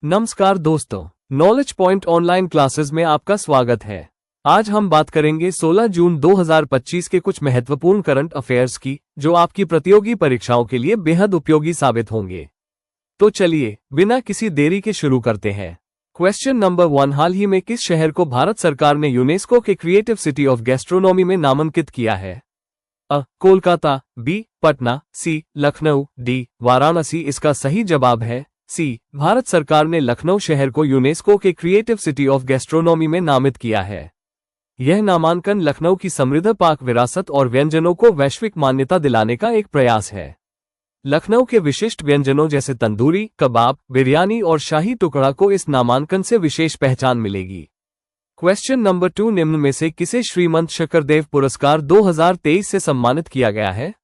नमस्कार दोस्तों, knowledge point online classes में आपका स्वागत है। आज हम बात करेंगे 16 जून 2025 के कुछ महत्वपूर्ण करंट अफेयर्स की, जो आपकी प्रतियोगी परीक्षाओं के लिए बेहद उपयोगी साबित होंगे। तो चलिए बिना किसी देरी के शुरू करते हैं। क्वेश्चन नंबर 1, हाल ही में किस शहर को भारत सरकार ने यूनेस्को के क्रिएटिव सिटी ऑफ गैस्ट्रोनॉमी में नामांकित किया है? कोलकाता, बी पटना, सी लखनऊ, डी वाराणसी। इसका सही जवाब है सी, भारत सरकार ने लखनऊ शहर को यूनेस्को के क्रिएटिव सिटी ऑफ गैस्ट्रोनॉमी में नामित किया है। यह नामांकन लखनऊ की समृद्ध पाक विरासत और व्यंजनों को वैश्विक मान्यता दिलाने का एक प्रयास है। लखनऊ के विशिष्ट व्यंजनों जैसे तंदूरी, कबाब, बिरयानी और शाही टुकड़ा को इस नामांकन से विशेष पहचान मिलेगी। क्वेश्चन नंबर 2, निम्न में से किसे श्रीमंत शक्करदेव पुरस्कार 2023 से सम्मानित किया गया है?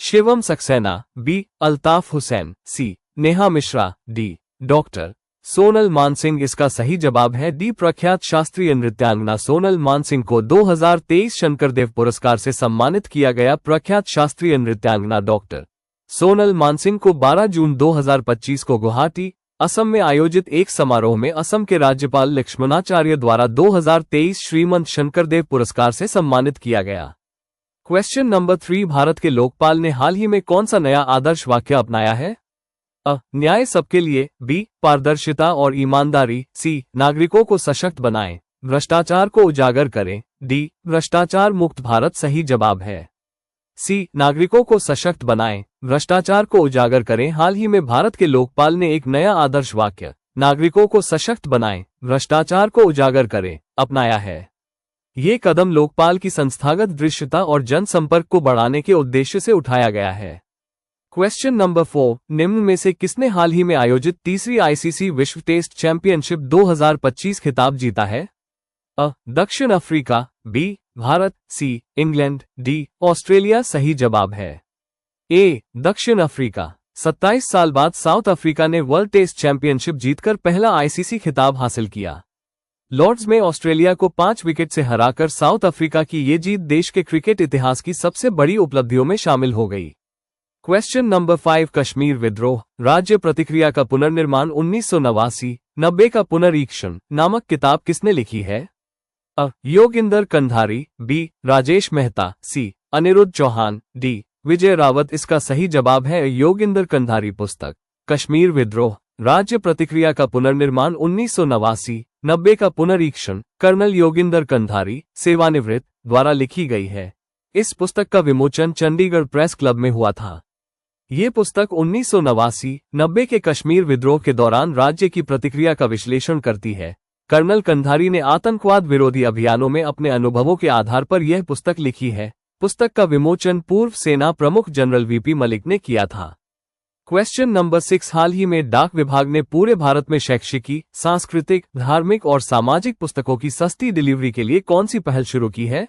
शिवम सक्सेना, बी अल्ताफ हुसैन, सी नेहा मिश्रा, डी डॉक्टर सोनल मानसिंह। इसका सही जवाब है डी, प्रख्यात शास्त्रीय नृत्यांगना सोनल मानसिंह को 2023 शंकरदेव पुरस्कार से सम्मानित किया गया। प्रख्यात शास्त्रीय नृत्यांगना डॉक्टर सोनल मानसिंह को 12 जून 2025 को गुवाहाटी, असम में आयोजित एक समारोह में असम के राज्यपाल लक्ष्मणाचार्य द्वारा 2023 श्रीमंत शंकरदेव पुरस्कार से सम्मानित किया गया। क्वेश्चन नंबर 3, भारत के लोकपाल ने हाल ही में कौन सा नया आदर्श वाक्य अपनाया है? न्याय सबके लिए, बी पारदर्शिता और ईमानदारी, सी नागरिकों को सशक्त बनाएं, भ्रष्टाचार को उजागर करें, डी भ्रष्टाचार मुक्त भारत। सही जवाब है सी, नागरिकों को सशक्त बनाएं, भ्रष्टाचार को उजागर करें। हाल ही में भारत के लोकपाल ने एक नया आदर्श वाक्य नागरिकों को सशक्त बनाएं, भ्रष्टाचार को उजागर करें अपनाया है। ये कदम लोकपाल की संस्थागत दृश्यता और जनसंपर्क को बढ़ाने के उद्देश्य से उठाया गया है। क्वेश्चन नंबर 4, निम्न में से किसने हाल ही में आयोजित तीसरी आईसीसी विश्व टेस्ट चैंपियनशिप 2025 खिताब जीता है? दक्षिण Africa, B Bharat, C England, D Australia. सही जवाब है ए, दक्षिण अफ्रीका। 27 साल बाद साउथ अफ्रीका ने वर्ल्ड टेस्ट चैंपियनशिप जीतकर पहला आईसीसी खिताब हासिल किया। लॉर्ड्स में ऑस्ट्रेलिया को 5 विकेट से हराकर साउथ अफ्रीका की ये जीत देश के क्रिकेट इतिहास की सबसे बड़ी उपलब्धियों में शामिल हो गई। क्वेश्चन नंबर 5, कश्मीर विद्रोह राज्य प्रतिक्रिया का पुनर्निर्माण 1989-90 का पुनरीक्षण नामक किताब किसने लिखी है? योगिंदर कंधारी, बी राजेश मेहता, सी अनिरुद्ध चौहान, डी विजय रावत। इसका सही जवाब है योगिंदर कंधारी। पुस्तक कश्मीर विद्रोह राज्य प्रतिक्रिया का पुनर्निर्माण 1989-90 का पुनरीक्षण कर्नल योगिंदर कंधारी, सेवानिवृत्त, द्वारा लिखी गई है। इस पुस्तक का विमोचन चंडीगढ़ प्रेस क्लब में हुआ था। ये पुस्तक 1989-90 के कश्मीर विद्रोह के दौरान राज्य की प्रतिक्रिया का विश्लेषण करती है। कर्नल कंधारी ने आतंकवाद विरोधी अभियानों में अपने अनुभवों के आधार पर यह पुस्तक लिखी है। पुस्तक का विमोचन पूर्व सेना प्रमुख जनरल वीपी मलिक ने किया था। क्वेश्चन नंबर 6, हाल ही में डाक विभाग ने पूरे भारत में शैक्षिकी, सांस्कृतिक, धार्मिक और सामाजिक पुस्तकों की सस्ती डिलीवरी के लिए कौन सी पहल शुरू की है?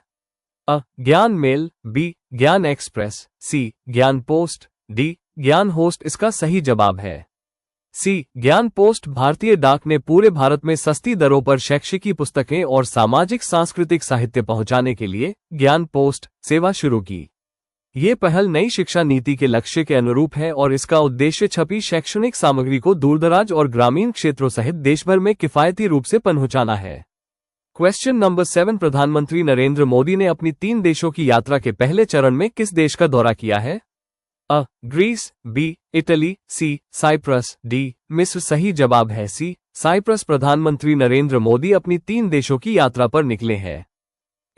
ज्ञान मेल, बी ज्ञान एक्सप्रेस, सी ज्ञान पोस्ट, डी ज्ञान होस्ट। इसका सही जवाब है सी ज्ञान पोस्ट। भारतीय डाक ने पूरे भारत में सस्ती दरों पर शैक्षिकी पुस्तकें और सामाजिक सांस्कृतिक साहित्य पहुंचाने के लिए ज्ञान पोस्ट सेवा शुरू की। ये पहल नई शिक्षा नीति के लक्ष्य के अनुरूप है और इसका उद्देश्य छपी शैक्षणिक सामग्री को दूरदराज और ग्रामीण क्षेत्रों सहित देशभर में किफायती रूप से पहुंचाना है। क्वेश्चन नंबर 7, प्रधानमंत्री नरेंद्र मोदी ने अपनी 3 देशों की यात्रा के पहले चरण में किस देश का दौरा किया है? ग्रीस, बी इटली, सी साइप्रस, डी मिस्र। सही जवाब है सी साइप्रस। प्रधानमंत्री नरेंद्र मोदी अपनी 3 देशों की यात्रा पर निकले हैं।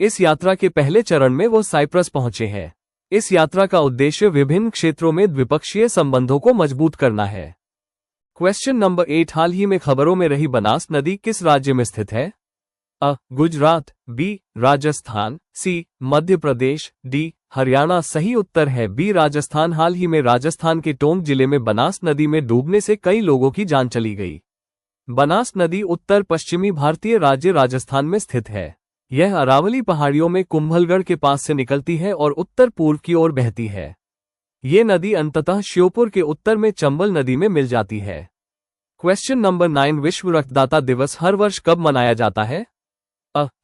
इस यात्रा के पहले चरण में वो साइप्रस पहुंचे हैं। इस यात्रा का उद्देश्य विभिन्न क्षेत्रों में द्विपक्षीय संबंधों को मजबूत करना है। क्वेश्चन नंबर 8, हाल ही में खबरों में रही बनास नदी किस राज्य में स्थित है? गुजरात, बी राजस्थान, सी मध्य प्रदेश, डी हरियाणा। सही उत्तर है बी राजस्थान। हाल ही में राजस्थान के टोंक जिले में बनास नदी में डूबने से कई लोगों की जान चली गई। बनास नदी उत्तर पश्चिमी भारतीय राज्य राजस्थान में स्थित है। यह अरावली पहाड़ियों में कुंभलगढ़ के पास से निकलती है और उत्तर पूर्व की ओर बहती है। ये नदी अंततः श्योपुर के उत्तर में चंबल नदी में मिल जाती है। क्वेश्चन नंबर 9, विश्व रक्तदाता दिवस हर वर्ष कब मनाया जाता है?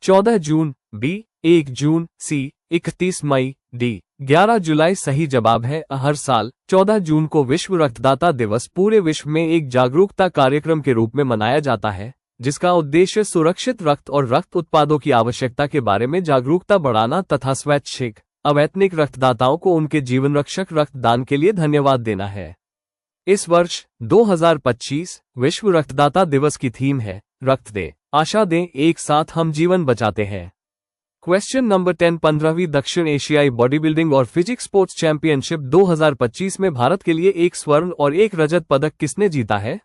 14 जून, बी 1 जून, सी 31 मई, डी 11 जुलाई सही जवाब है। हर साल 14 जून को विश्व रक्तदाता दिवस पूरे विश्व में एक जागरूकता कार्यक्रम के रूप में मनाया जाता है, जिसका उद्देश्य सुरक्षित रक्त और रक्त उत्पादों की आवश्यकता के बारे में जागरूकता बढ़ाना तथा स्वैच्छिक अवैतनिक रक्तदाताओं को उनके जीवन रक्षक रक्तदान के लिए धन्यवाद देना है। इस वर्ष 2025 विश्व रक्तदाता दिवस की थीम है रक्त दे, आशा दें, एक साथ हम जीवन बचाते हैं। क्वेश्चन नंबर 10, 15वीं दक्षिण एशियाई बॉडी बिल्डिंग और फिजिक्स स्पोर्ट्स चैंपियनशिप 2025 में भारत के लिए एक स्वर्ण और एक रजत पदक किसने जीता है?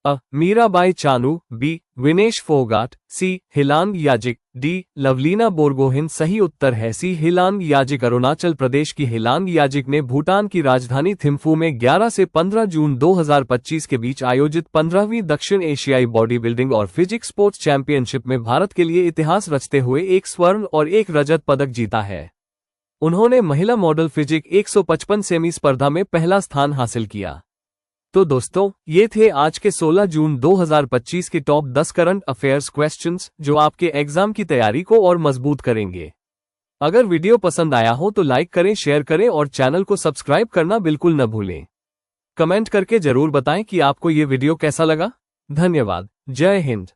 अ. मीराबाई चानू, बी. विनेश फोगाट, सी. हिलांग याजिक, डी. लवलीना बोरगोहेन। सही उत्तर है सी. हिलांग याजिक। अरुणाचल प्रदेश की हिलांग याजिक ने भूटान की राजधानी थिम्फू में 11 से 15 जून 2025 के बीच आयोजित 15वीं दक्षिण एशियाई बॉडी बिल्डिंग और फिजिक्स स्पोर्ट्स चैंपियनशिप में भारत के लिए इतिहास रचते हुए एक स्वर्ण और एक रजत पदक जीता है। उन्होंने महिला मॉडल फिजिक 155 सेमी स्पर्धा में पहला स्थान हासिल किया। तो दोस्तों, ये थे आज के 16 जून 2025 के टॉप 10 करंट अफेयर्स क्वेश्चंस, जो आपके एग्जाम की तैयारी को और मजबूत करेंगे। अगर वीडियो पसंद आया हो तो लाइक करें, शेयर करें और चैनल को सब्सक्राइब करना बिल्कुल न भूलें। कमेंट करके जरूर बताएं कि आपको ये वीडियो कैसा लगा। धन्यवाद। जय हिंद।